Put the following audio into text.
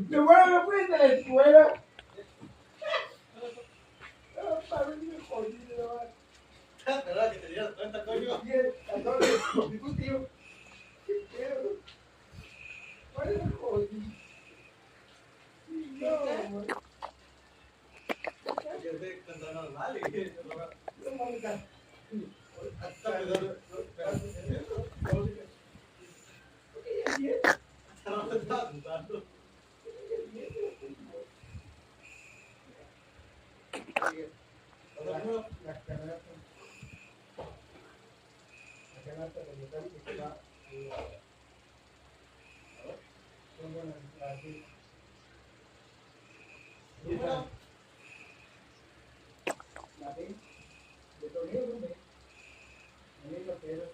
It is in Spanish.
Lo bueno no fuiste a la escuela. No, para mí me jodido. ¿Verdad que te dieras cuenta, coño? Bien, entonces, discutimos. ¿Qué pedo? ¿Cuál es el jodido? No, man. Que te cantan normal y que No mames, cara. está cuidando. No te estaba asustando. La canasta de metal que está son buenas así. La B de tornillo, ¿dónde? La misma que era.